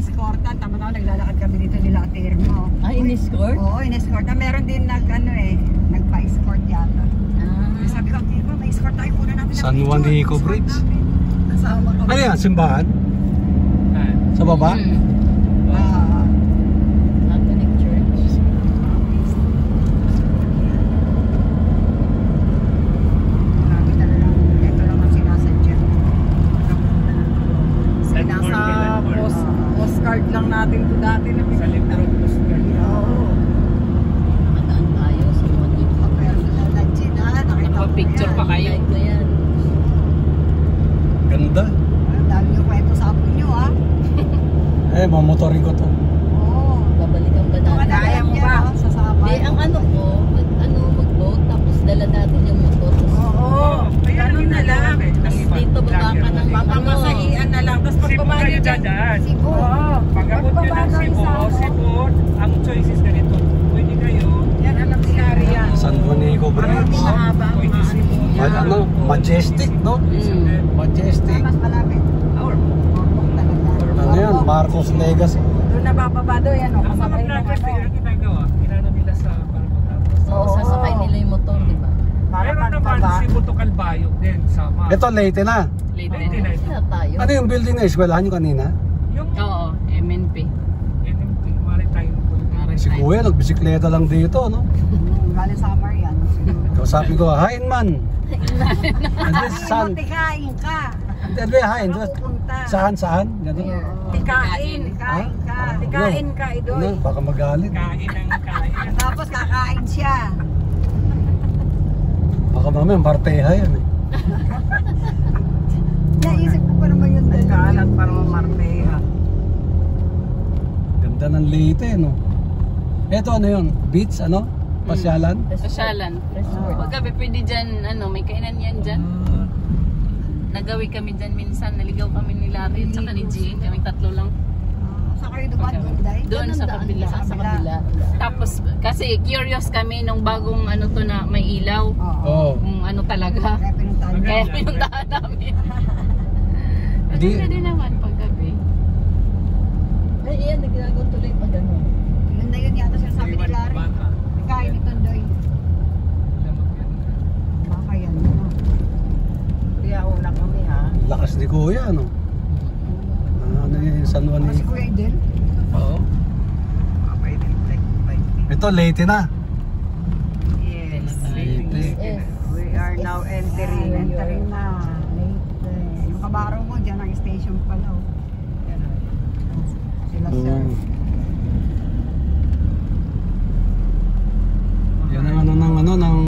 in-escortan. Tama-tama naglalakad kami dito nila Ate Irma. In-escort? Oo, in-escort. Meron din nagpa-escort yata. Sabi ko, Ate Irma, may escort tayo. Kuna natin San Juan de Eco Bridge. Ano yan? Simbahan? Sa baba? Catholic Church. Marami talagang ito lang ang sinasadya. Nasa postcard lang natin ito dati na Sa libro postcard. Oo. Mataan tayo sa mga dito. Personal na Gina, nakita ko Picture yan. pa kayo. Like ko yan. Ganda. Ang dami yung kwento sa apo nyo, ah. Mamotorin ko to. Oo. Babalikan ba natin? Kaya mo ba? Sa sabay. Ang ano ko, mag-boat, tapos dala natin yung motor. Oo. Ganun na lang. Tapos dito baba ka ng Papamasahian na lang. Tapos Cebu pagbaba kayo nyo dyan. dadaan. Cebu. Pag abot nyo ng Cebu, ang choices ganito. Pwede kayo. Yan ang nangyari yan. San Juan de Eco Bridge. Mahaba ang Pwede Cebu. Ano? Majestic, no? Majestic. Mas malapit. Ormoc talaga. Ano yan? Marcos Legacy. Doon na bababa doon yan. Ang mga Kasabay na vloggers nila ginagawa, kinano nila sa Parapatapos. Oo, sasakay nila yung motor, di ba? Meron naman Cebu to Calbayog din, sama. Ito, Leyte na. Late Pwede na ito. Kaya tayo. Ano yung building na eskwelahan nyo kanina? Yung Oo, MNP. NMT, Maritime Police. Si Kuya, nagbisikleta lang dito, no? Galing summer yan. Kausapin ko, hain man. And this saan? Tikain ka. Hindi, hain. Pupunta. Saan? Ganun. Tikain. Tikain ka. Tikain ka, Idoy. Ano? Baka magalit. Kain ang kain. Tapos kakain siya. Baka mamaya, marteha yan eh. Naisip ko pa naman yun. Nagkaalat para mamarteha. Ganda ng Leyte, no? Eto, ano yun? Beach, ano? Pasyalan? Pasyalan. Paggabi pwede dyan, may kainan yan dyan. Nagawi kami dyan minsan, naligaw kami ni Larry at saka ni Jean, kami tatlo lang. Sa kayo duman, Dunday? Doon sa kabila. Sa kabila. Tapos, kasi curious kami nung bagong to na may ilaw. Oo. Kung ano talaga. Kaya pinuntahan Kaya pinuntahan namin. Di- Maganda din naman paggabi. Ay, iyan, nagagawin tuloy pag ano. Yun na yun yata sinasabi ni Larry. Tikain ni Tondoy. Baka yan. Kaya una kami ha. Lakas ni Kuya, no? Ano yung San Juan Si de... Kuya Idel. Oo. Ito, Leyte na. Yes. Leyte. We are now entering. Entering na. Yung kabaro mo, dyan ang station pala.